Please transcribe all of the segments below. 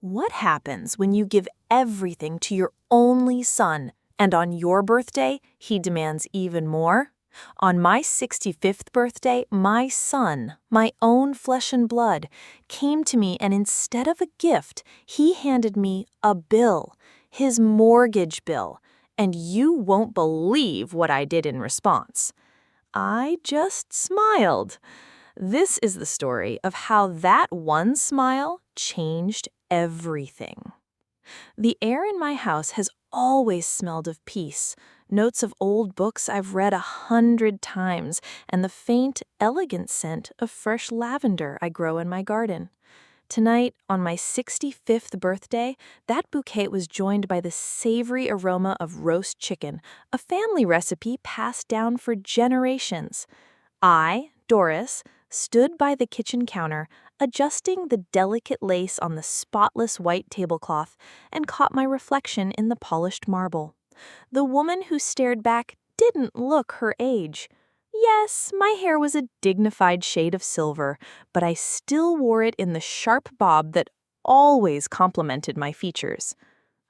What happens when you give everything to your only son, and on your birthday, he demands even more? On my 65th birthday, my son, my own flesh and blood, came to me, and instead of a gift, he handed me a bill, his mortgage bill, and you won't believe what I did in response. I just smiled. This is the story of how that one smile changed everything. The air in my house has always smelled of peace, notes of old books I've read 100 times, and the faint, elegant scent of fresh lavender I grow in my garden. Tonight, on my 65th birthday, that bouquet was joined by the savory aroma of roast chicken, a family recipe passed down for generations. I, Doris, stood by the kitchen counter, adjusting the delicate lace on the spotless white tablecloth, and caught my reflection in the polished marble. The woman who stared back didn't look her age. Yes, my hair was a dignified shade of silver, but I still wore it in the sharp bob that always complemented my features.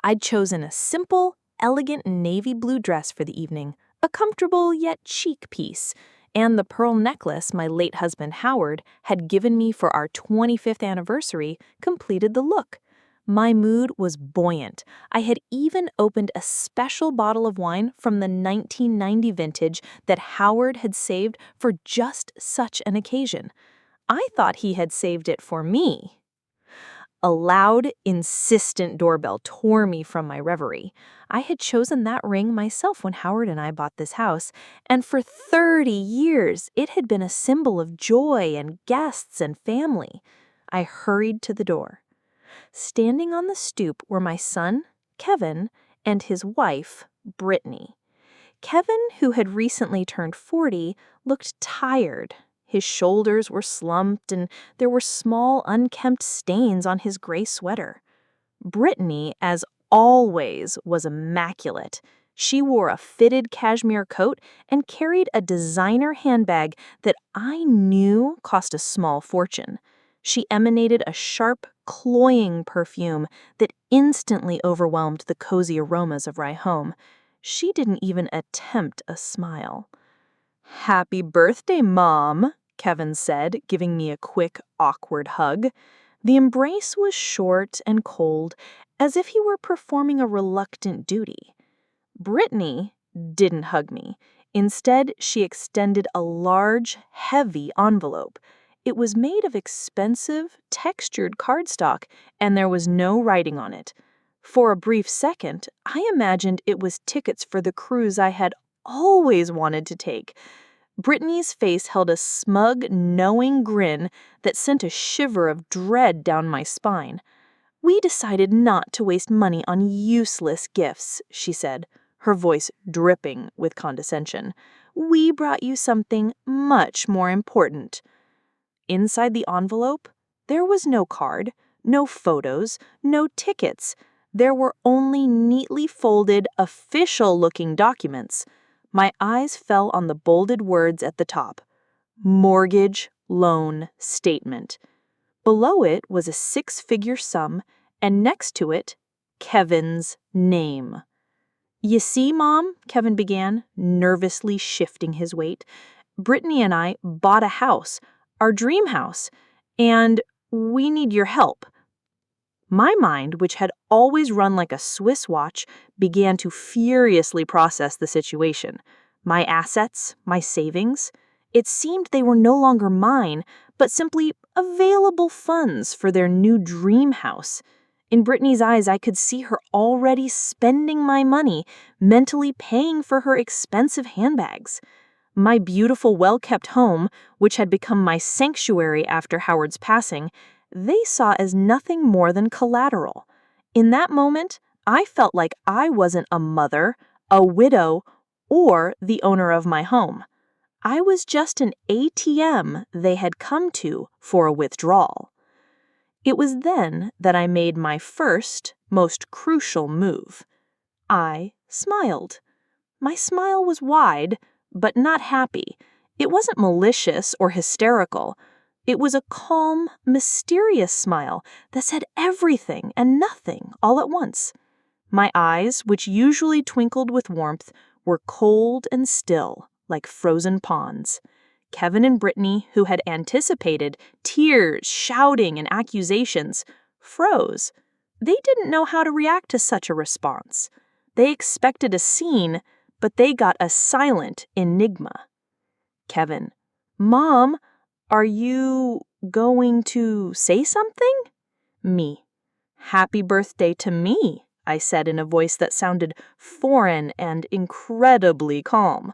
I'd chosen a simple, elegant navy blue dress for the evening, a comfortable yet chic piece, and the pearl necklace my late husband Howard had given me for our 25th anniversary completed the look. My mood was buoyant. I had even opened a special bottle of wine from the 1990 vintage that Howard had saved for just such an occasion. I thought he had saved it for me. A loud, insistent doorbell tore me from my reverie. I had chosen that ring myself when Howard and I bought this house, and for 30 years it had been a symbol of joy and guests and family. I hurried to the door. Standing on the stoop were my son, Kevin, and his wife, Brittany. Kevin, who had recently turned 40, looked tired. His shoulders were slumped, and there were small, unkempt stains on his gray sweater. Brittany, as always, was immaculate. She wore a fitted cashmere coat and carried a designer handbag that I knew cost a small fortune. She emanated a sharp, cloying perfume that instantly overwhelmed the cozy aromas of our home. She didn't even attempt a smile. "Happy birthday, Mom," Kevin said, giving me a quick, awkward hug. The embrace was short and cold, as if he were performing a reluctant duty. Brittany didn't hug me. Instead, she extended a large, heavy envelope. It was made of expensive, textured cardstock, and there was no writing on it. For a brief second, I imagined it was tickets for the cruise I had always wanted to take. Brittany's face held a smug, knowing grin that sent a shiver of dread down my spine. "We decided not to waste money on useless gifts," she said, her voice dripping with condescension. "We brought you something much more important." Inside the envelope, there was no card, no photos, no tickets. There were only neatly folded, official-looking documents. My eyes fell on the bolded words at the top. Mortgage Loan Statement. Below it was a 6-figure sum, and next to it, Kevin's name. "You see, Mom," Kevin began, nervously shifting his weight, "Brittany and I bought a house, our dream house, and we need your help." My mind, which had always run like a Swiss watch, began to furiously process the situation. My assets, my savings. It seemed they were no longer mine, but simply available funds for their new dream house. In Brittany's eyes, I could see her already spending my money, mentally paying for her expensive handbags. My beautiful, well-kept home, which had become my sanctuary after Howard's passing, they saw as nothing more than collateral. In that moment, I felt like I wasn't a mother, a widow, or the owner of my home. I was just an ATM they had come to for a withdrawal. It was then that I made my first, most crucial move. I smiled. My smile was wide, but not happy. It wasn't malicious or hysterical. It was a calm, mysterious smile that said everything and nothing all at once. My eyes, which usually twinkled with warmth, were cold and still, like frozen ponds. Kevin and Brittany, who had anticipated tears, shouting, and accusations, froze. They didn't know how to react to such a response. They expected a scene, but they got a silent enigma. Kevin: "Mom, are you going to say something?" Me: "Happy birthday to me," I said in a voice that sounded foreign and incredibly calm.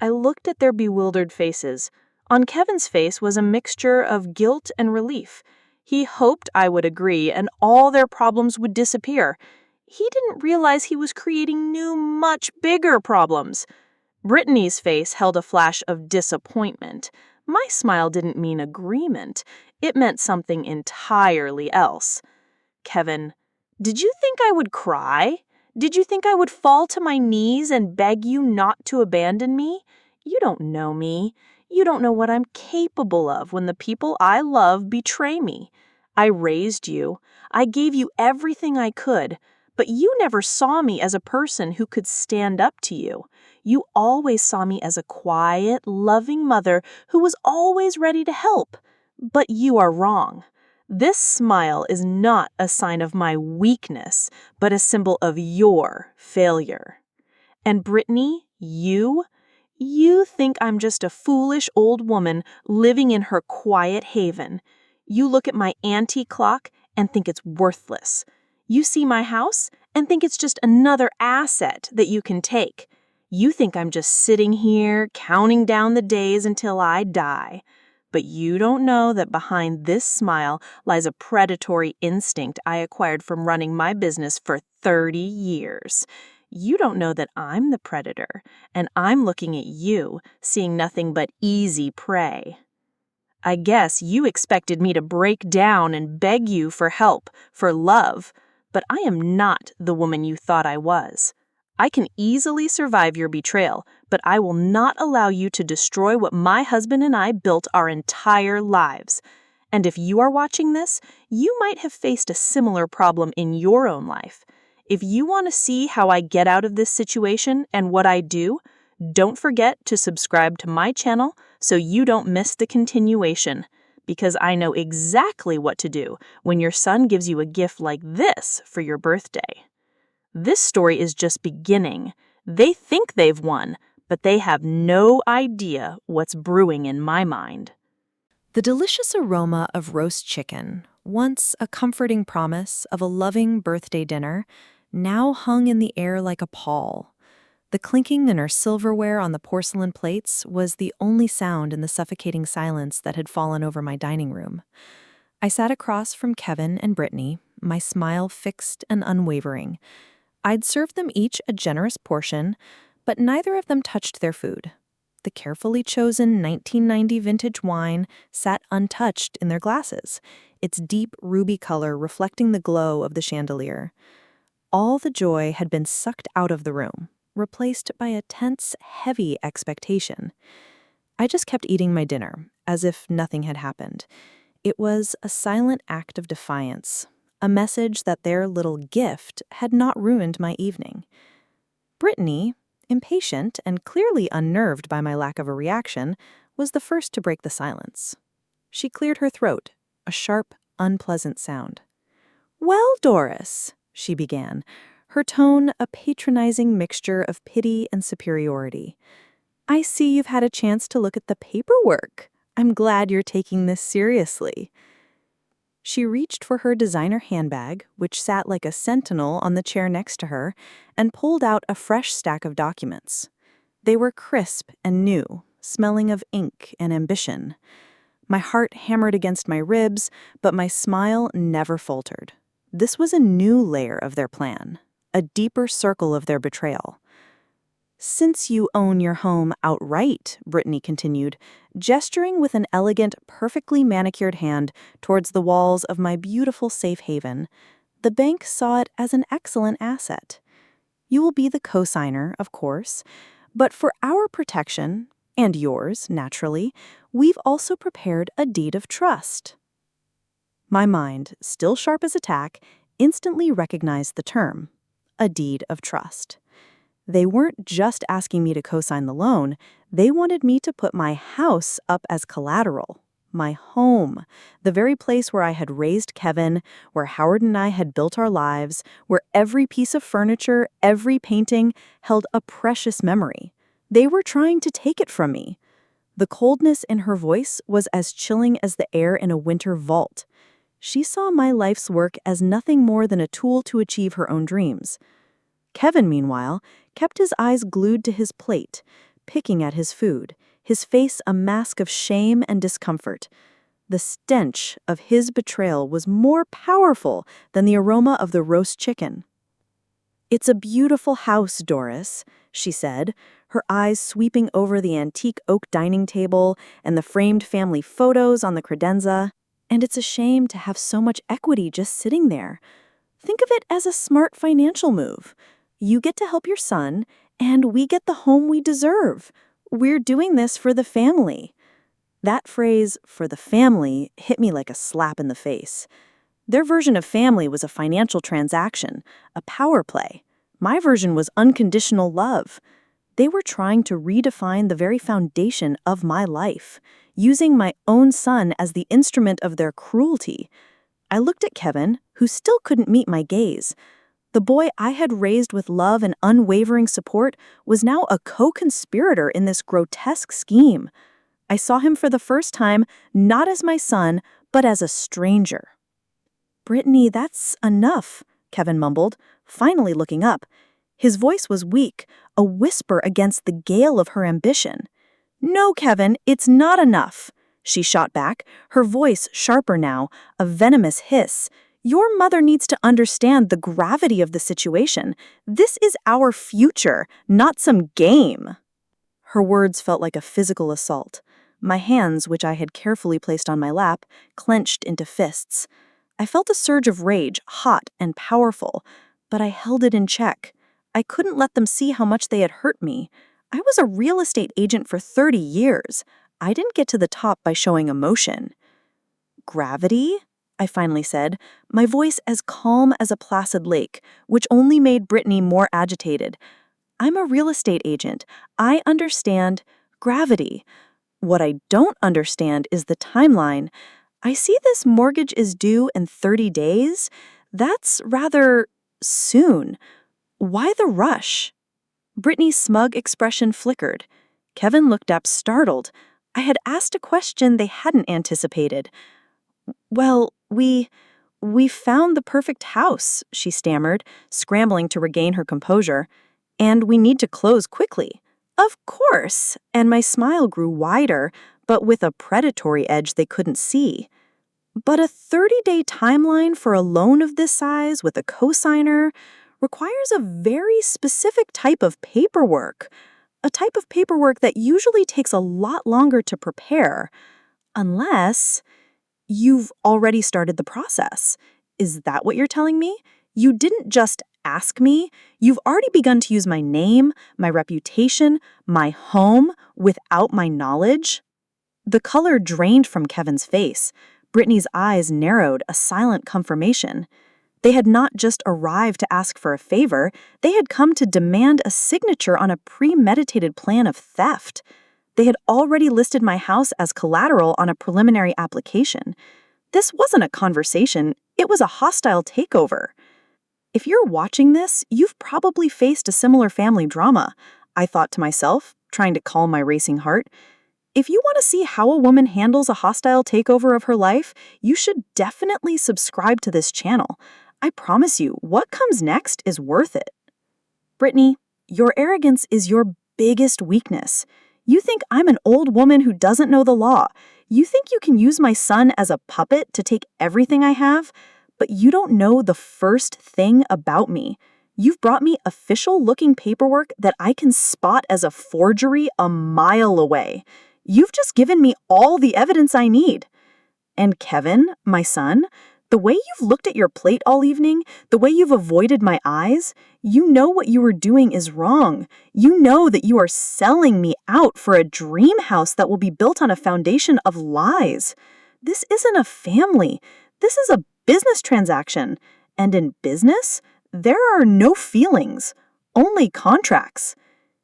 I looked at their bewildered faces. On Kevin's face was a mixture of guilt and relief. He hoped I would agree and all their problems would disappear. He didn't realize he was creating new, much bigger problems. Brittany's face held a flash of disappointment. My smile didn't mean agreement. It meant something entirely else. Kevin: "Did you think I would cry? Did you think I would fall to my knees and beg you not to abandon me? You don't know me. You don't know what I'm capable of when the people I love betray me. I raised you. I gave you everything I could, but you never saw me as a person who could stand up to you. You always saw me as a quiet, loving mother who was always ready to help. But you are wrong. This smile is not a sign of my weakness, but a symbol of your failure. And Brittany, you think I'm just a foolish old woman living in her quiet haven. You look at my antique clock and think it's worthless. You see my house and think it's just another asset that you can take. You think I'm just sitting here counting down the days until I die. But you don't know that behind this smile lies a predatory instinct I acquired from running my business for 30 years. You don't know that I'm the predator, and I'm looking at you, seeing nothing but easy prey. I guess you expected me to break down and beg you for help, for love, but I am not the woman you thought I was. I can easily survive your betrayal, but I will not allow you to destroy what my husband and I built our entire lives. And if you are watching this, you might have faced a similar problem in your own life. If you want to see how I get out of this situation and what I do, don't forget to subscribe to my channel so you don't miss the continuation, because I know exactly what to do when your son gives you a gift like this for your birthday. This story is just beginning. They think they've won, but they have no idea what's brewing in my mind. The delicious aroma of roast chicken, once a comforting promise of a loving birthday dinner, now hung in the air like a pall. The clinking in her silverware on the porcelain plates was the only sound in the suffocating silence that had fallen over my dining room. I sat across from Kevin and Brittany, my smile fixed and unwavering. I'd served them each a generous portion, but neither of them touched their food. The carefully chosen 1990 vintage wine sat untouched in their glasses, its deep ruby color reflecting the glow of the chandelier. All the joy had been sucked out of the room, replaced by a tense, heavy expectation. I just kept eating my dinner, as if nothing had happened. It was a silent act of defiance, a message that their little gift had not ruined my evening. Brittany, impatient and clearly unnerved by my lack of a reaction, was the first to break the silence. She cleared her throat, a sharp, unpleasant sound. "Well, Doris," she began, her tone a patronizing mixture of pity and superiority. "I see you've had a chance to look at the paperwork. I'm glad you're taking this seriously." She reached for her designer handbag, which sat like a sentinel on the chair next to her, and pulled out a fresh stack of documents. They were crisp and new, smelling of ink and ambition. My heart hammered against my ribs, but my smile never faltered. This was a new layer of their plan, a deeper circle of their betrayal. "Since you own your home outright," Brittany continued, gesturing with an elegant, perfectly manicured hand towards the walls of my beautiful safe haven, "the bank saw it as an excellent asset. You will be the co-signer, of course, but for our protection and yours, naturally, we've also prepared a deed of trust." My mind, still sharp as a tack, instantly recognized the term, a deed of trust. They weren't just asking me to co-sign the loan, they wanted me to put my house up as collateral. My home, the very place where I had raised Kevin, where Howard and I had built our lives, where every piece of furniture, every painting held a precious memory. They were trying to take it from me. The coldness in her voice was as chilling as the air in a winter vault. She saw my life's work as nothing more than a tool to achieve her own dreams. Kevin, meanwhile, kept his eyes glued to his plate, picking at his food, his face a mask of shame and discomfort. The stench of his betrayal was more powerful than the aroma of the roast chicken. "It's a beautiful house, Doris," she said, her eyes sweeping over the antique oak dining table and the framed family photos on the credenza. "And it's a shame to have so much equity just sitting there. Think of it as a smart financial move. You get to help your son, and we get the home we deserve. We're doing this for the family." That phrase, "for the family," hit me like a slap in the face. Their version of family was a financial transaction, a power play. My version was unconditional love. They were trying to redefine the very foundation of my life, using my own son as the instrument of their cruelty. I looked at Kevin, who still couldn't meet my gaze. The boy I had raised with love and unwavering support was now a co-conspirator in this grotesque scheme. I saw him for the first time, not as my son, but as a stranger. "Brittany, that's enough," Kevin mumbled, finally looking up. His voice was weak, a whisper against the gale of her ambition. "No, Kevin, it's not enough," she shot back, her voice sharper now, a venomous hiss. "Your mother needs to understand the gravity of the situation. This is our future, not some game." Her words felt like a physical assault. My hands, which I had carefully placed on my lap, clenched into fists. I felt a surge of rage, hot and powerful, but I held it in check. I couldn't let them see how much they had hurt me. I was a real estate agent for 30 years. I didn't get to the top by showing emotion. "Gravity?" I finally said, my voice as calm as a placid lake, which only made Brittany more agitated. "I'm a real estate agent. I understand gravity. What I don't understand is the timeline. I see this mortgage is due in 30 days. That's rather soon. Why the rush?" Brittany's smug expression flickered. Kevin looked up, startled. I had asked a question they hadn't anticipated. "Well, we found the perfect house," she stammered, scrambling to regain her composure. "And we need to close quickly." "Of course," and my smile grew wider, but with a predatory edge they couldn't see. "But a 30-day timeline for a loan of this size with a cosigner requires a very specific type of paperwork, a type of paperwork that usually takes a lot longer to prepare, unless you've already started the process. Is that what you're telling me? You didn't just ask me, you've already begun to use my name, my reputation, my home without my knowledge?" The color drained from Kevin's face. Brittany's eyes narrowed, a silent confirmation. They had not just arrived to ask for a favor, they had come to demand a signature on a premeditated plan of theft. They had already listed my house as collateral on a preliminary application. This wasn't a conversation, it was a hostile takeover. If you're watching this, you've probably faced a similar family drama, I thought to myself, trying to calm my racing heart. If you want to see how a woman handles a hostile takeover of her life, you should definitely subscribe to this channel. I promise you, what comes next is worth it. Brittany, your arrogance is your biggest weakness. You think I'm an old woman who doesn't know the law. You think you can use my son as a puppet to take everything I have, but you don't know the first thing about me. You've brought me official-looking paperwork that I can spot as a forgery a mile away. You've just given me all the evidence I need. And Kevin, my son, The way you've looked at your plate all evening, the way you've avoided my eyes, you know what you are doing is wrong. You know that you are selling me out for a dream house that will be built on a foundation of lies. This isn't a family. This is a business transaction. And in business, there are no feelings, only contracts.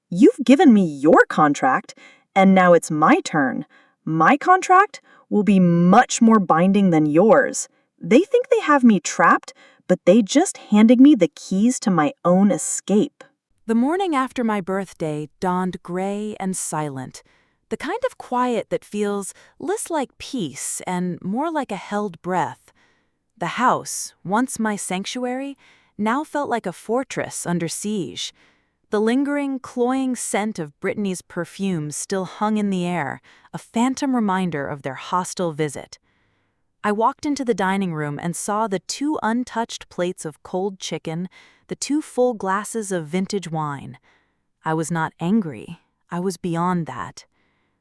You've given me your contract, and now it's my turn. My contract will be much more binding than yours. They think they have me trapped, but they just handed me the keys to my own escape. The morning after my birthday dawned gray and silent, the kind of quiet that feels less like peace and more like a held breath. The house, once my sanctuary, now felt like a fortress under siege. The lingering, cloying scent of Brittany's perfume still hung in the air, a phantom reminder of their hostile visit. I walked into the dining room and saw the 2 untouched plates of cold chicken, the 2 full glasses of vintage wine. I was not angry. I was beyond that.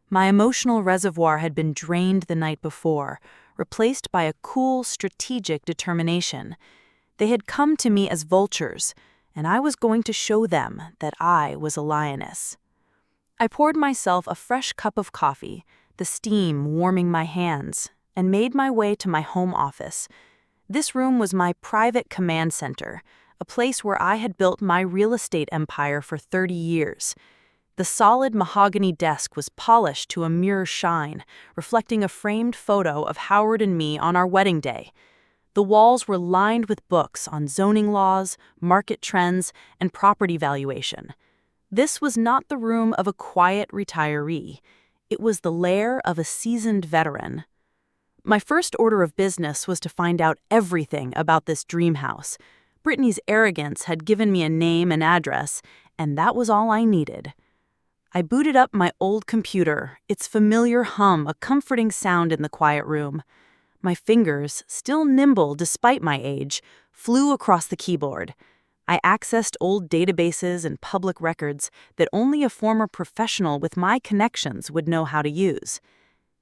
My emotional reservoir had been drained the night before, replaced by a cool, strategic determination. They had come to me as vultures, and I was going to show them that I was a lioness. I poured myself a fresh cup of coffee, the steam warming my hands, and made my way to my home office. This room was my private command center, a place where I had built my real estate empire for 30 years. The solid mahogany desk was polished to a mirror shine, reflecting a framed photo of Howard and me on our wedding day. The walls were lined with books on zoning laws, market trends, and property valuation. This was not the room of a quiet retiree. It was the lair of a seasoned veteran. My first order of business was to find out everything about this dream house. Brittany's arrogance had given me a name and address, and that was all I needed. I booted up my old computer, its familiar hum a comforting sound in the quiet room. My fingers, still nimble despite my age, flew across the keyboard. I accessed old databases and public records that only a former professional with my connections would know how to use.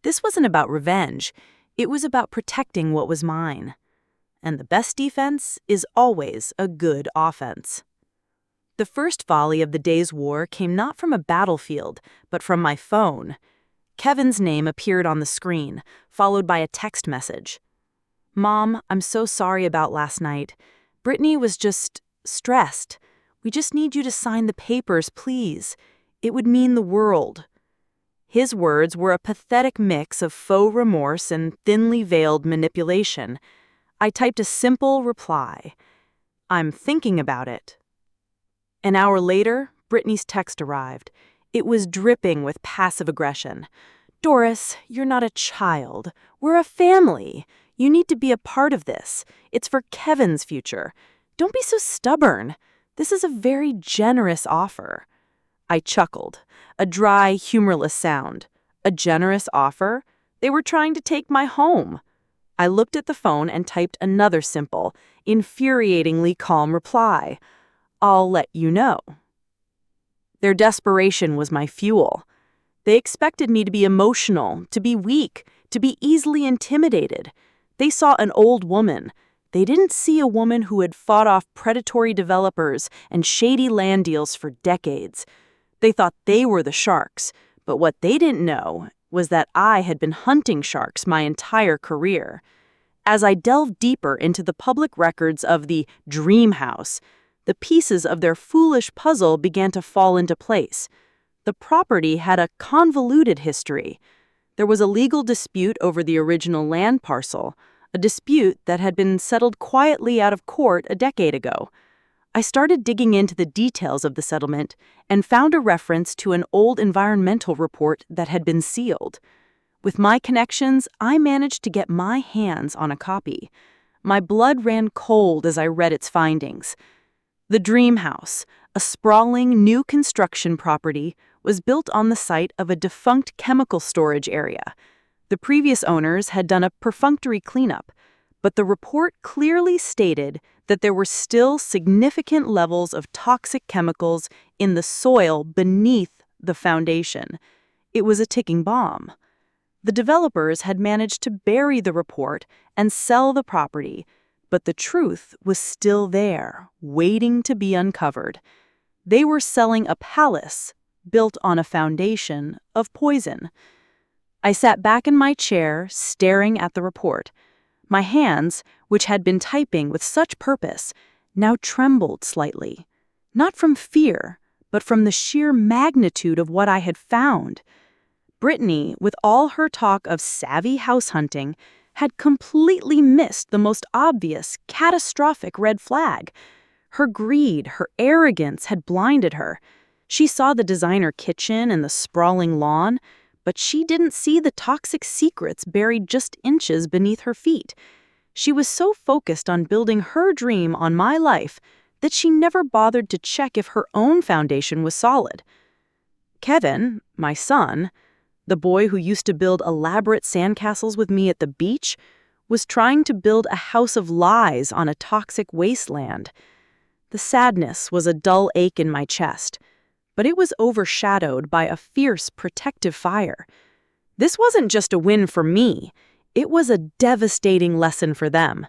This wasn't about revenge. It was about protecting what was mine. And the best defense is always a good offense. The first volley of the day's war came not from a battlefield, but from my phone. Kevin's name appeared on the screen, followed by a text message. "Mom, I'm so sorry about last night. Brittany was just stressed. We just need you to sign the papers, please. It would mean the world." His words were a pathetic mix of faux remorse and thinly veiled manipulation. I typed a simple reply. "I'm thinking about it." An hour later, Brittany's text arrived. It was dripping with passive aggression. "Doris, you're not a child. We're a family. You need to be a part of this. It's for Kevin's future. Don't be so stubborn. This is a very generous offer." I chuckled, a dry, humorless sound. A generous offer? They were trying to take my home. I looked at the phone and typed another simple, infuriatingly calm reply. "I'll let you know." Their desperation was my fuel. They expected me to be emotional, to be weak, to be easily intimidated. They saw an old woman. They didn't see a woman who had fought off predatory developers and shady land deals for decades. They thought they were the sharks, but what they didn't know was that I had been hunting sharks my entire career. As I delved deeper into the public records of the dream house, the pieces of their foolish puzzle began to fall into place. The property had a convoluted history. There was a legal dispute over the original land parcel, a dispute that had been settled quietly out of court a decade ago. I started digging into the details of the settlement and found a reference to an old environmental report that had been sealed. With my connections, I managed to get my hands on a copy. My blood ran cold as I read its findings. The Dream House, a sprawling new construction property, was built on the site of a defunct chemical storage area. The previous owners had done a perfunctory cleanup, but the report clearly stated that there were still significant levels of toxic chemicals in the soil beneath the foundation. It was a ticking bomb. The developers had managed to bury the report and sell the property, but the truth was still there, waiting to be uncovered. They were selling a palace built on a foundation of poison. I sat back in my chair, staring at the report. My hands, which had been typing with such purpose, now trembled slightly. Not from fear, but from the sheer magnitude of what I had found. Brittany, with all her talk of savvy house hunting, had completely missed the most obvious, catastrophic red flag. Her greed, her arrogance had blinded her. She saw the designer kitchen and the sprawling lawn, but she didn't see the toxic secrets buried just inches beneath her feet. She was so focused on building her dream on my life that she never bothered to check if her own foundation was solid. Kevin, my son, the boy who used to build elaborate sandcastles with me at the beach, was trying to build a house of lies on a toxic wasteland. The sadness was a dull ache in my chest, but it was overshadowed by a fierce protective fire. This wasn't just a win for me, it was a devastating lesson for them,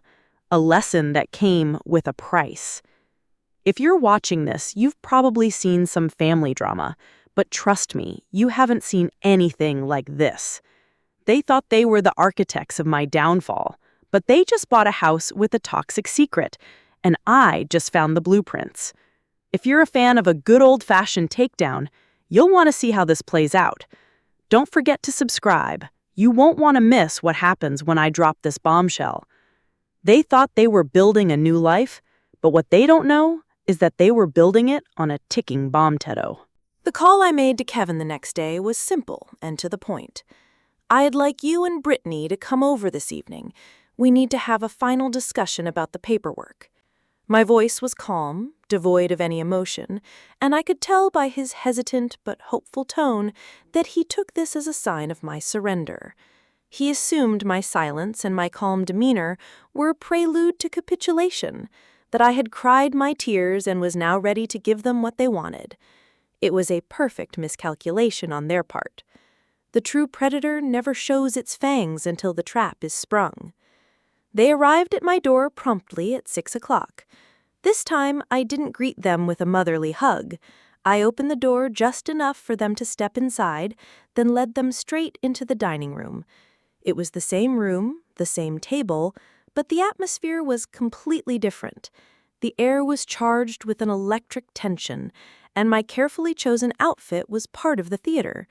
a lesson that came with a price. If you're watching this, you've probably seen some family drama, but trust me, you haven't seen anything like this. They thought they were the architects of my downfall, but they just bought a house with a toxic secret, and I just found the blueprints. If you're a fan of a good old-fashioned takedown, you'll want to see how this plays out. Don't forget to subscribe. You won't want to miss what happens when I drop this bombshell. They thought they were building a new life, but what they don't know is that they were building it on a ticking bomb, Teddo. The call I made to Kevin the next day was simple and to the point. I'd like you and Brittany to come over this evening. We need to have a final discussion about the paperwork. My voice was calm, devoid of any emotion, and I could tell by his hesitant but hopeful tone that he took this as a sign of my surrender. He assumed my silence and my calm demeanor were a prelude to capitulation, that I had cried my tears and was now ready to give them what they wanted. It was a perfect miscalculation on their part. The true predator never shows its fangs until the trap is sprung. They arrived at my door promptly at 6 o'clock. This time, I didn't greet them with a motherly hug. I opened the door just enough for them to step inside, then led them straight into the dining room. It was the same room, the same table, but the atmosphere was completely different. The air was charged with an electric tension, and my carefully chosen outfit was part of the theater.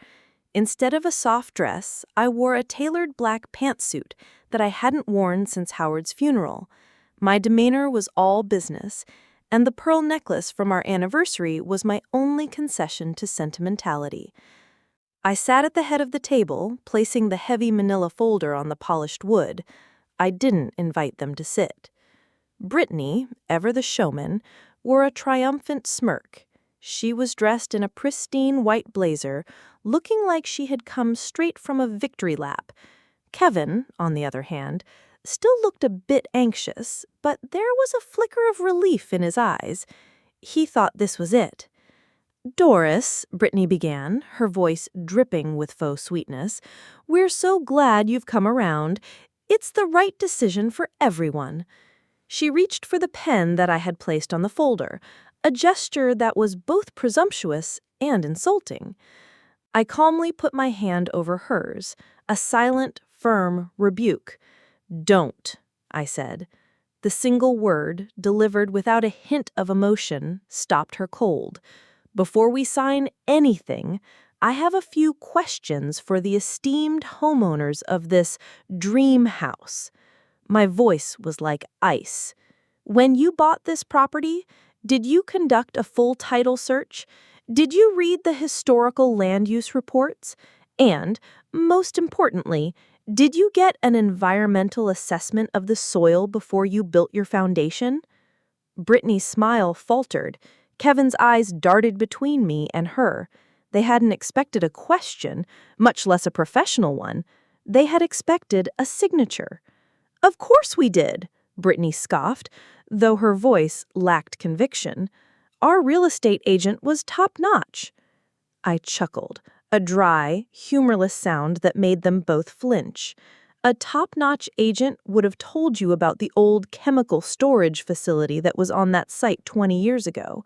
Instead of a soft dress, I wore a tailored black pantsuit that I hadn't worn since Howard's funeral. My demeanor was all business, and the pearl necklace from our anniversary was my only concession to sentimentality. I sat at the head of the table, placing the heavy manila folder on the polished wood. I didn't invite them to sit. Brittany, ever the showman, wore a triumphant smirk. She was dressed in a pristine white blazer, looking like she had come straight from a victory lap. Kevin, on the other hand, still looked a bit anxious, but there was a flicker of relief in his eyes. He thought this was it. "Doris," Brittany began, her voice dripping with faux sweetness, "we're so glad you've come around. It's the right decision for everyone." She reached for the pen that I had placed on the folder, a gesture that was both presumptuous and insulting. I calmly put my hand over hers, a silent, firm rebuke. "Don't," I said. The single word, delivered without a hint of emotion, stopped her cold. "Before we sign anything, I have a few questions for the esteemed homeowners of this dream house." My voice was like ice. "When you bought this property, did you conduct a full title search? Did you read the historical land use reports? And, most importantly, did you get an environmental assessment of the soil before you built your foundation?" Brittany's smile faltered. Kevin's eyes darted between me and her. They hadn't expected a question, much less a professional one. They had expected a signature. "Of course we did," Brittany scoffed, though her voice lacked conviction. "Our real estate agent was top-notch." I chuckled. a dry, humorless sound that made them both flinch. A top-notch agent would have told you about the old chemical storage facility that was on that site 20 years ago.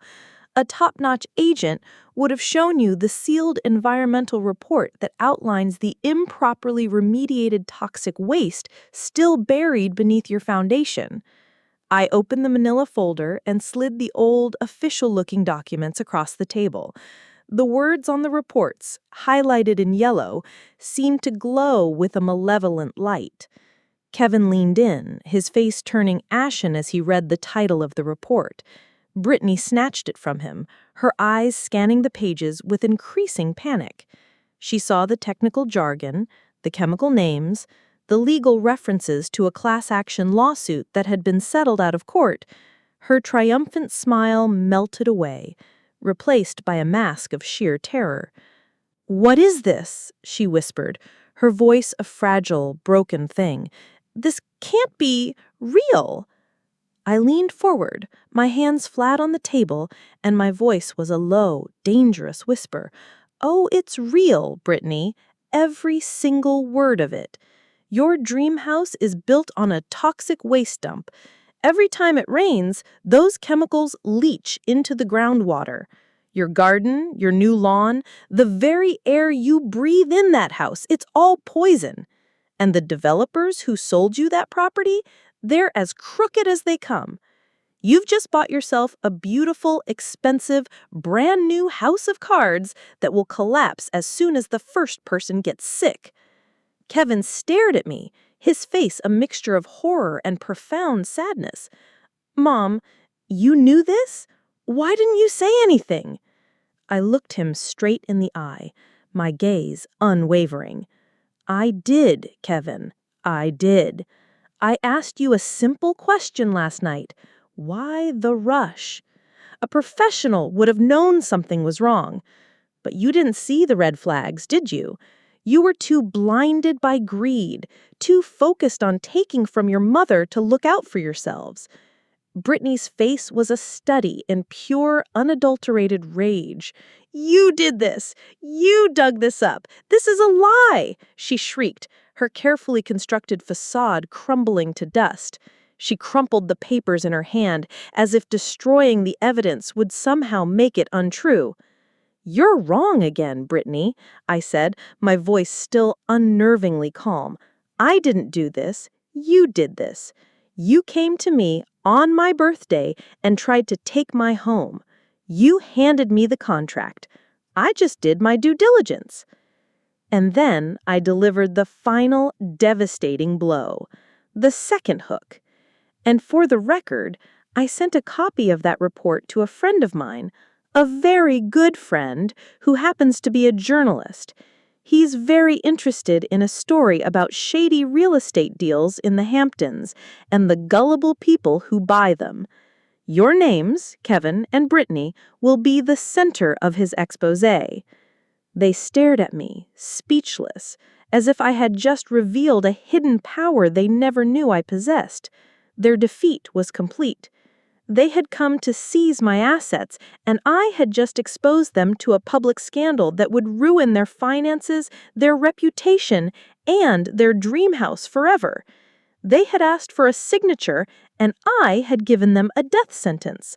A top-notch agent would have shown you the sealed environmental report that outlines the improperly remediated toxic waste still buried beneath your foundation. I opened the manila folder and slid the old, official-looking documents across the table. The words on the reports, highlighted in yellow, seemed to glow with a malevolent light. Kevin leaned in, his face turning ashen as he read the title of the report. Brittany snatched it from him, her eyes scanning the pages with increasing panic. She saw the technical jargon, the chemical names, the legal references to a class action lawsuit that had been settled out of court. Her triumphant smile melted away, replaced by a mask of sheer terror. "What is this?" she whispered, her voice a fragile, broken thing. "This can't be real." I leaned forward, my hands flat on the table, and my voice was a low, dangerous whisper. "Oh, it's real, Brittany. Every single word of it. Your dream house is built on a toxic waste dump. Every time it rains, those chemicals leach into the groundwater. Your garden, your new lawn, the very air you breathe in that house, it's all poison. And the developers who sold you that property, they're as crooked as they come. You've just bought yourself a beautiful, expensive, brand new house of cards that will collapse as soon as the first person gets sick." Kevin stared at me, his face a mixture of horror and profound sadness. "Mom, you knew this? Why didn't you say anything?" I looked him straight in the eye, my gaze unwavering. "I did, Kevin. I did. I asked you a simple question last night. Why the rush? A professional would have known something was wrong. But you didn't see the red flags, did you? You were too blinded by greed, too focused on taking from your mother to look out for yourselves." Brittany's face was a study in pure, unadulterated rage. "You did this! You dug this up! This is a lie!" she shrieked, her carefully constructed facade crumbling to dust. She crumpled the papers in her hand, as if destroying the evidence would somehow make it untrue. "You're wrong again, Brittany," I said, my voice still unnervingly calm. "I didn't do this. You did this. You came to me on my birthday and tried to take my home. You handed me the contract. I just did my due diligence." And then I delivered the final devastating blow, the second hook. And for the record, I sent a copy of that report to a friend of mine, a very good friend who happens to be a journalist. He's very interested in a story about shady real estate deals in the Hamptons and the gullible people who buy them. Your names, Kevin and Brittany, will be the center of his exposé. They stared at me, speechless, as if I had just revealed a hidden power they never knew I possessed. Their defeat was complete. They had come to seize my assets, and I had just exposed them to a public scandal that would ruin their finances, their reputation, and their dream house forever. They had asked for a signature, and I had given them a death sentence.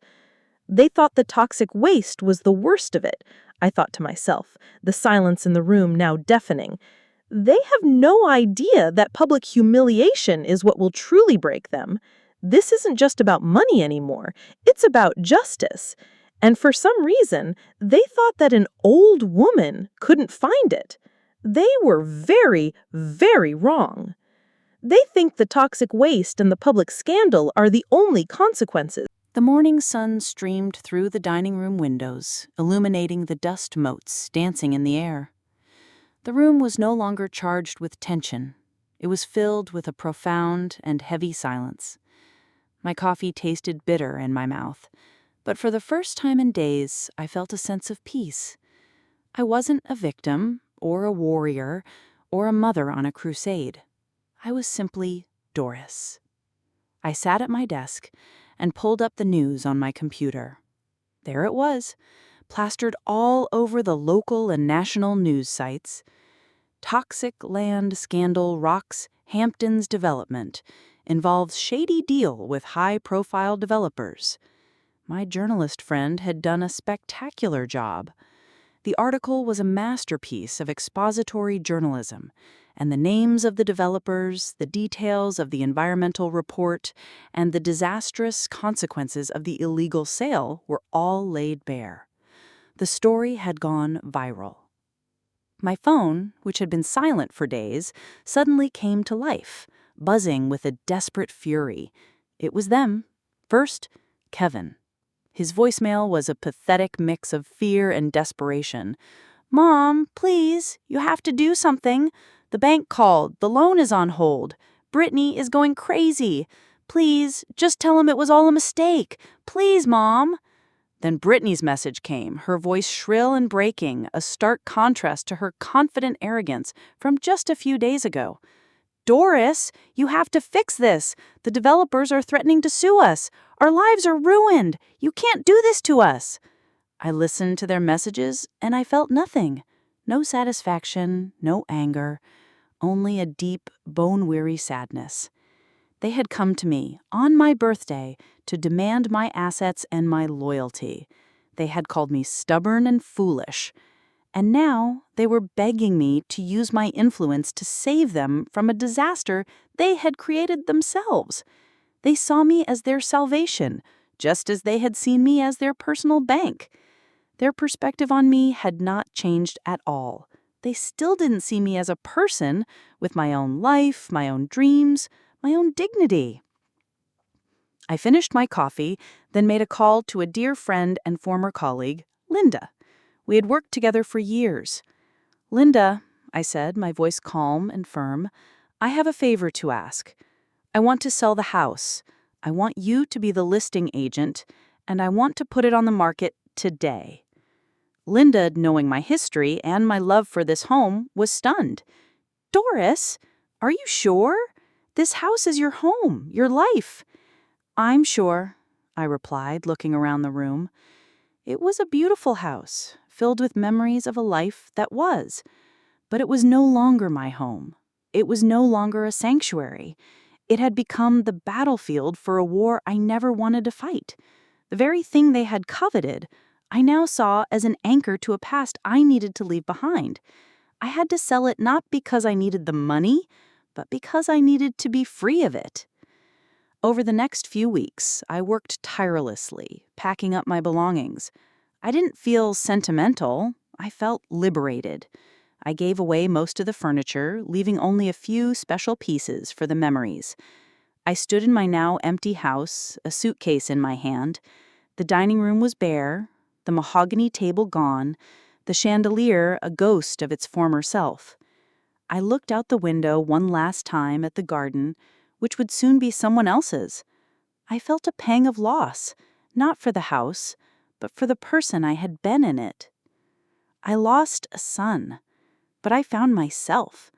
They thought the toxic waste was the worst of it, I thought to myself, the silence in the room now deafening. They have no idea that public humiliation is what will truly break them. This isn't just about money anymore. It's about justice. And for some reason, they thought that an old woman couldn't find it. They were very, very wrong. They think the toxic waste and the public scandal are the only consequences. The morning sun streamed through the dining room windows, illuminating the dust motes dancing in the air. The room was no longer charged with tension. It was filled with a profound and heavy silence. My coffee tasted bitter in my mouth, but for the first time in days, I felt a sense of peace. I wasn't a victim, or a warrior, or a mother on a crusade. I was simply Doris. I sat at my desk and pulled up the news on my computer. There it was, plastered all over the local and national news sites. Toxic land scandal rocks Hampton's development, involves shady deal with high-profile developers. My journalist friend had done a spectacular job. The article was a masterpiece of expository journalism, and the names of the developers, the details of the environmental report, and the disastrous consequences of the illegal sale were all laid bare. The story had gone viral. My phone, which had been silent for days, suddenly came to life, buzzing with a desperate fury. It was them. First, Kevin. His voicemail was a pathetic mix of fear and desperation. "Mom, please, you have to do something. The bank called. The loan is on hold. Brittany is going crazy. Please, just tell him it was all a mistake. Please, Mom." Then Brittany's message came, her voice shrill and breaking, a stark contrast to her confident arrogance from just a few days ago. "Doris, you have to fix this. The developers are threatening to sue us. Our lives are ruined. You can't do this to us." I listened to their messages, and I felt nothing. No satisfaction, no anger, only a deep, bone-weary sadness. They had come to me, on my birthday, to demand my assets and my loyalty. They had called me stubborn and foolish. And now they were begging me to use my influence to save them from a disaster they had created themselves. They saw me as their salvation, just as they had seen me as their personal bank. Their perspective on me had not changed at all. They still didn't see me as a person with my own life, my own dreams, my own dignity. I finished my coffee, then made a call to a dear friend and former colleague, Linda. We had worked together for years. "Linda," I said, my voice calm and firm, "I have a favor to ask. I want to sell the house. I want you to be the listing agent, and I want to put it on the market today." Linda, knowing my history and my love for this home, was stunned. "Doris, are you sure? This house is your home, your life." "I'm sure," I replied, looking around the room. It was a beautiful house, filled with memories of a life that was. But it was no longer my home. It was no longer a sanctuary. It had become the battlefield for a war I never wanted to fight. The very thing they had coveted, I now saw as an anchor to a past I needed to leave behind. I had to sell it not because I needed the money, but because I needed to be free of it. Over the next few weeks, I worked tirelessly, packing up my belongings. I didn't feel sentimental. I felt liberated. I gave away most of the furniture, leaving only a few special pieces for the memories. I stood in my now empty house, a suitcase in my hand. The dining room was bare, the mahogany table gone, the chandelier a ghost of its former self. I looked out the window one last time at the garden, which would soon be someone else's. I felt a pang of loss, not for the house, but for the person I had been in it. I lost a son, but I found myself.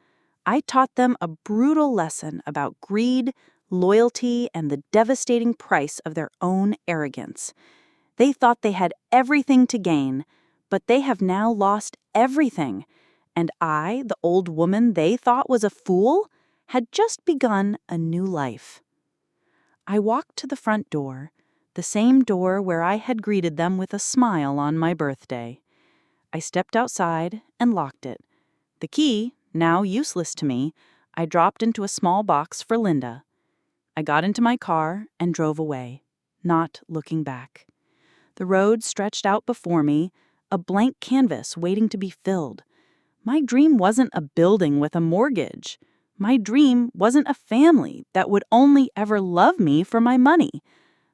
I taught them a brutal lesson about greed, loyalty, and the devastating price of their own arrogance. They thought they had everything to gain, but they have now lost everything. And I, the old woman they thought was a fool, had just begun a new life. I walked to the front door, the same door where I had greeted them with a smile on my birthday. I stepped outside and locked it. The key, now useless to me, I dropped into a small box for Linda. I got into my car and drove away, not looking back. The road stretched out before me, a blank canvas waiting to be filled. My dream wasn't a building with a mortgage. My dream wasn't a family that would only ever love me for my money.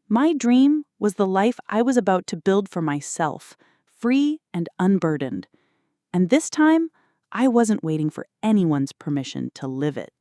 My dream was the life I was about to build for myself, free and unburdened. And this time, I wasn't waiting for anyone's permission to live it.